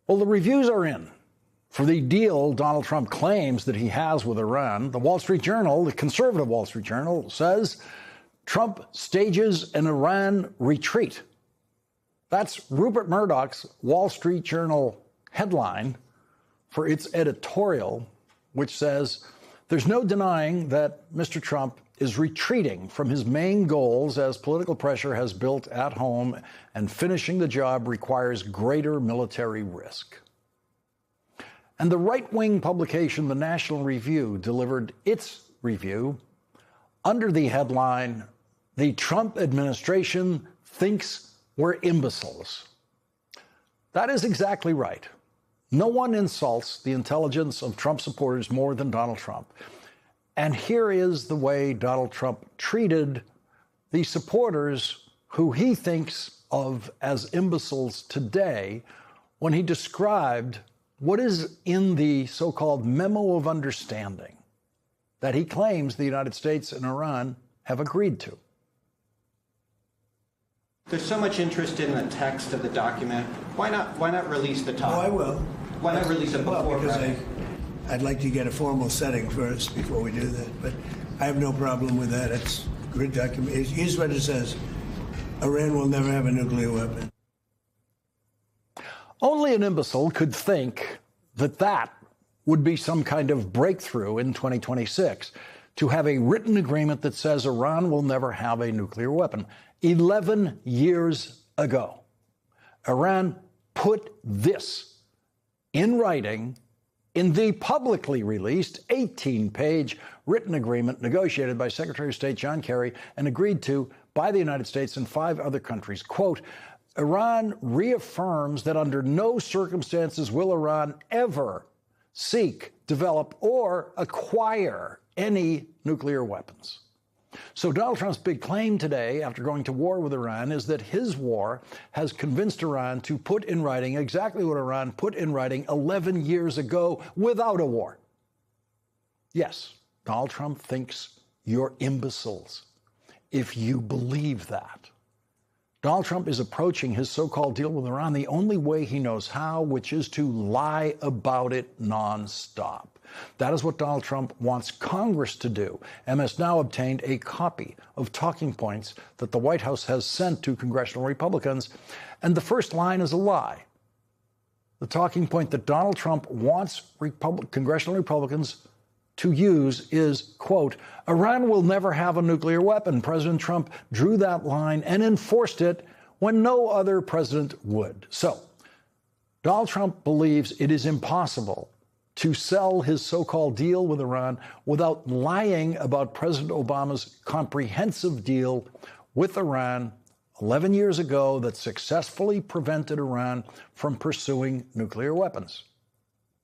Well, the reviews are in for the deal Donald Trump claims that he has with Iran. The Wall Street Journal, the conservative Wall Street Journal, says Trump stages an Iran retreat. That's Rupert Murdoch's Wall Street Journal headline for its editorial, which says there's no denying that Mr. Trump is retreating from his main goals as political pressure has built at home and finishing the job requires greater military risk. And the right-wing publication, The National Review, delivered its review under the headline, "The Trump administration thinks we're imbeciles." That is exactly right. No one insults the intelligence of Trump supporters more than Donald Trump. And here is the way Donald Trump treated the supporters who he thinks of as imbeciles today when he described what is in the so-called memo of understanding that he claims the United States and Iran have agreed to. There's so much interest in the text of the document. Why not release the top? Oh, I will. Why not release it before? Well, because I'd like to get a formal setting first before we do that. But I have no problem with that. It's a good document. Here's what it says. Iran will never have a nuclear weapon. Only an imbecile could think that that would be some kind of breakthrough in 2026, to have a written agreement that says Iran will never have a nuclear weapon. 11 years ago, Iran put this in writing in the publicly released 18-page written agreement negotiated by Secretary of State John Kerry and agreed to by the United States and 5 other countries. Quote, Iran reaffirms that under no circumstances will Iran ever seek, develop, or acquire any nuclear weapons. So Donald Trump's big claim today, after going to war with Iran, is that his war has convinced Iran to put in writing exactly what Iran put in writing 11 years ago without a war. Yes, Donald Trump thinks you're imbeciles if you believe that. Donald Trump is approaching his so-called deal with Iran the only way he knows how, which is to lie about it nonstop. That is what Donald Trump wants Congress to do. MS Now obtained a copy of talking points that the White House has sent to congressional Republicans, and the first line is a lie. The talking point that Donald Trump wants congressional Republicans to use is, quote, Iran will never have a nuclear weapon. President Trump drew that line and enforced it when no other president would. So, Donald Trump believes it is impossible to sell his so-called deal with Iran without lying about President Obama's comprehensive deal with Iran 11 years ago that successfully prevented Iran from pursuing nuclear weapons.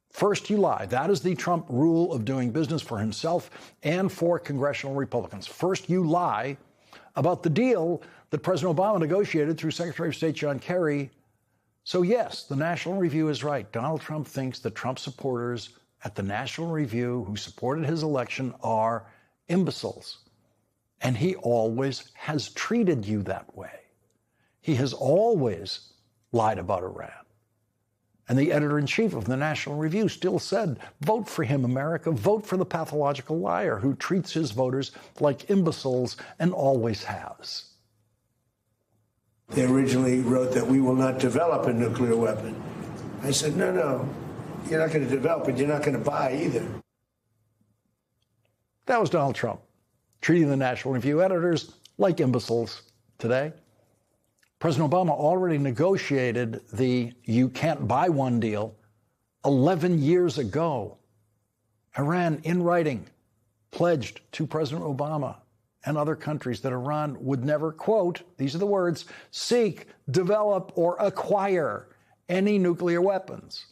First, you lie. That is the Trump rule of doing business for himself and for congressional Republicans. First, you lie about the deal that President Obama negotiated through Secretary of State John Kerry. So, yes, the National Review is right. Donald Trump thinks that Trump supporters at the National Review who supported his election are imbeciles. And he always has treated you that way. He has always lied about Iran. And the editor-in-chief of the National Review still said, vote for him, America. Vote for the pathological liar who treats his voters like imbeciles and always has. They originally wrote that we will not develop a nuclear weapon. I said, no, you're not going to develop it. You're not going to buy either. That was Donald Trump, treating the National Review editors like imbeciles today. President Obama already negotiated the you can't buy one deal 11 years ago. Iran, in writing, pledged to President Obama and other countries that Iran would never, quote, these are the words, seek, develop, or acquire any nuclear weapons.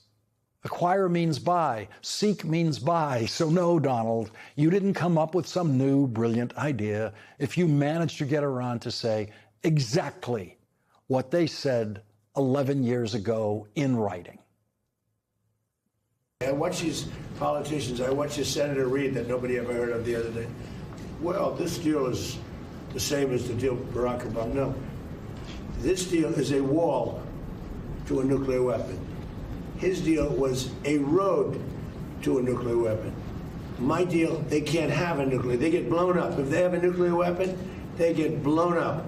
Acquire means buy. Seek means buy. So no, Donald, you didn't come up with some new, brilliant idea if you managed to get Iran to say exactly what they said 11 years ago in writing. I watch these politicians, I watched this Senator Reid that nobody ever heard of the other day. Well, this deal is the same as the deal with Barack Obama. No. This deal is a wall to a nuclear weapon. His deal was a road to a nuclear weapon. My deal, they can't have a nuclear. They get blown up. If they have a nuclear weapon, they get blown up.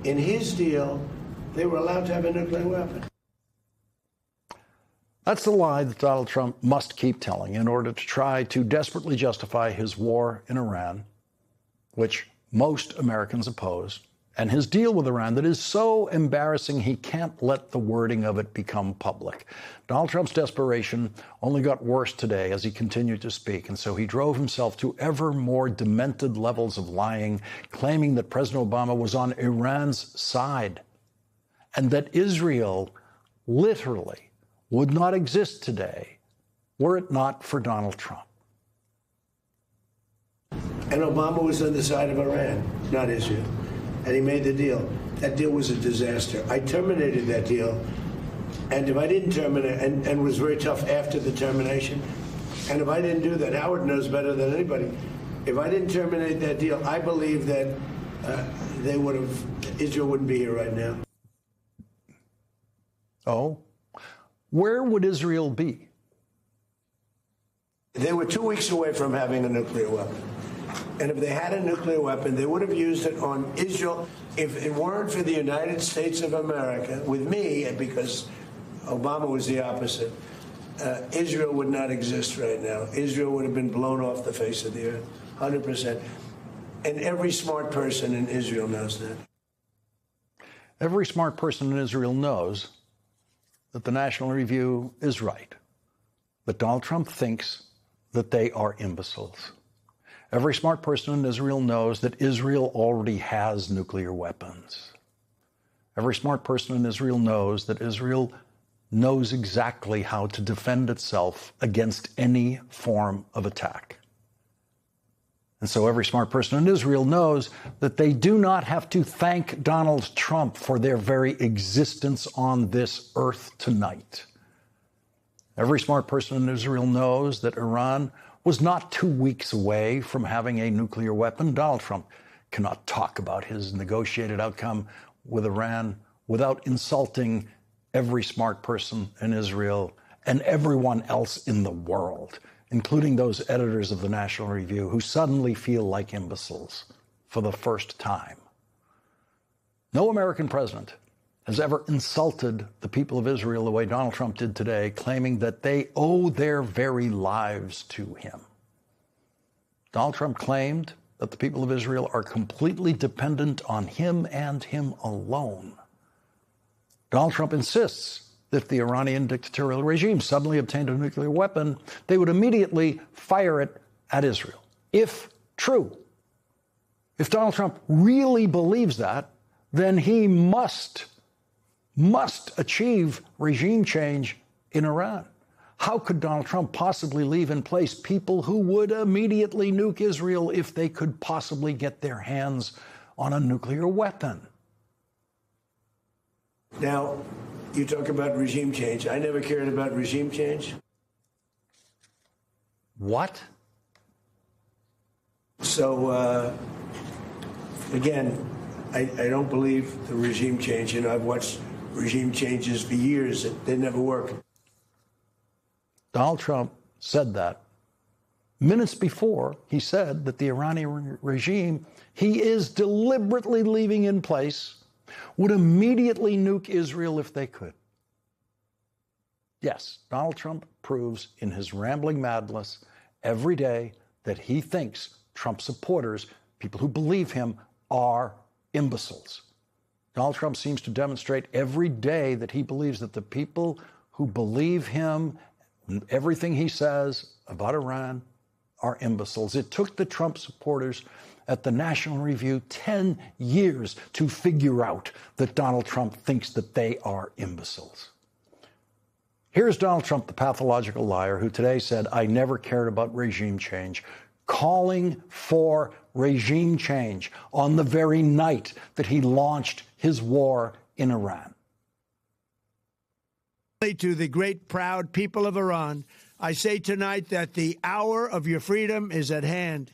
In his deal, they were allowed to have a nuclear weapon. That's the lie that Donald Trump must keep telling in order to try to desperately justify his war in Iran, which most Americans oppose, and his deal with Iran that is so embarrassing he can't let the wording of it become public. Donald Trump's desperation only got worse today as he continued to speak, and so he drove himself to ever more demented levels of lying, claiming that President Obama was on Iran's side and that Israel literally would not exist today were it not for Donald Trump. And Obama was on the side of Iran, not Israel. And he made the deal. That deal was a disaster. I terminated that deal. And if I didn't terminate, and was very tough after the termination, and if I didn't do that, Howard knows better than anybody. If I didn't terminate that deal, I believe that Israel wouldn't be here right now. Oh? Where would Israel be? They were 2 weeks away from having a nuclear weapon. And if they had a nuclear weapon, they would have used it on Israel. If it weren't for the United States of America, with me, because Obama was the opposite, Israel would not exist right now. Israel would have been blown off the face of the earth, 100%. And every smart person in Israel knows that. Every smart person in Israel knows that the National Review is right, that Donald Trump thinks that they are imbeciles. Every smart person in Israel knows that Israel already has nuclear weapons. Every smart person in Israel knows that Israel knows exactly how to defend itself against any form of attack. And so every smart person in Israel knows that they do not have to thank Donald Trump for their very existence on this earth tonight. Every smart person in Israel knows that Iran was not 2 weeks away from having a nuclear weapon. Donald Trump cannot talk about his negotiated outcome with Iran without insulting every smart person in Israel and everyone else in the world, including those editors of the National Review who suddenly feel like imbeciles for the first time. No American president has ever insulted the people of Israel the way Donald Trump did today, claiming that they owe their very lives to him. Donald Trump claimed that the people of Israel are completely dependent on him and him alone. Donald Trump insists that if the Iranian dictatorial regime suddenly obtained a nuclear weapon, they would immediately fire it at Israel. If true, if Donald Trump really believes that, then he must achieve regime change in Iran. How could Donald Trump possibly leave in place people who would immediately nuke Israel if they could possibly get their hands on a nuclear weapon? Now, you talk about regime change. I never cared about regime change. What? So, again, I don't believe the regime change. You know, I've watched regime changes for years. They never work. Donald Trump said that minutes before he said that the Iranian regime he is deliberately leaving in place would immediately nuke Israel if they could. Yes, Donald Trump proves in his rambling madness every day that he thinks Trump supporters, people who believe him, are imbeciles. Donald Trump seems to demonstrate every day that he believes that the people who believe him and everything he says about Iran are imbeciles. It took the Trump supporters at the National Review 10 years to figure out that Donald Trump thinks that they are imbeciles. Here's Donald Trump, the pathological liar, who today said, I never cared about regime change, calling for regime change on the very night that he launched his war in Iran. To the great, proud people of Iran, I say tonight that the hour of your freedom is at hand.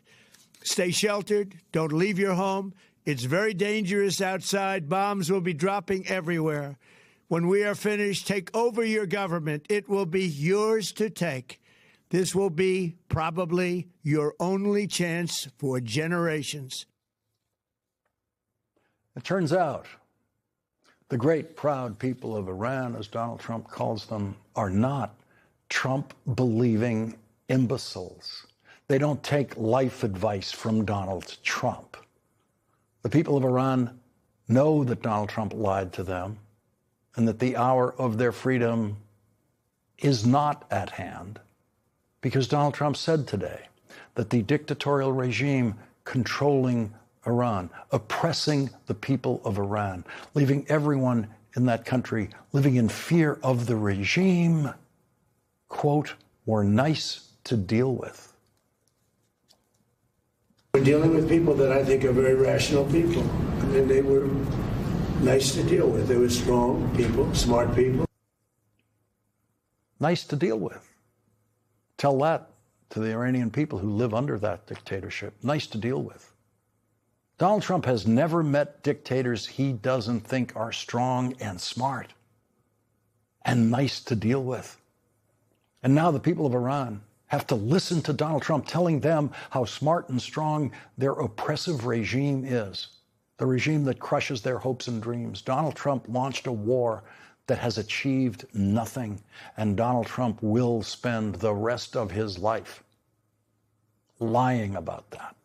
Stay sheltered. Don't leave your home. It's very dangerous outside. Bombs will be dropping everywhere. When we are finished, take over your government. It will be yours to take. This will be probably your only chance for generations. It turns out the great, proud people of Iran, as Donald Trump calls them, are not Trump-believing imbeciles. They don't take life advice from Donald Trump. The people of Iran know that Donald Trump lied to them and that the hour of their freedom is not at hand, because Donald Trump said today that the dictatorial regime controlling Iran, oppressing the people of Iran, leaving everyone in that country living in fear of the regime, quote, were nice to deal with. We're dealing with people that I think are very rational people, and they were nice to deal with. They were strong people, smart people. Nice to deal with. Tell that to the Iranian people who live under that dictatorship. Nice to deal with. Donald Trump has never met dictators he doesn't think are strong and smart and nice to deal with. And now the people of Iran have to listen to Donald Trump telling them how smart and strong their oppressive regime is, the regime that crushes their hopes and dreams. Donald Trump launched a war that has achieved nothing, and Donald Trump will spend the rest of his life lying about that.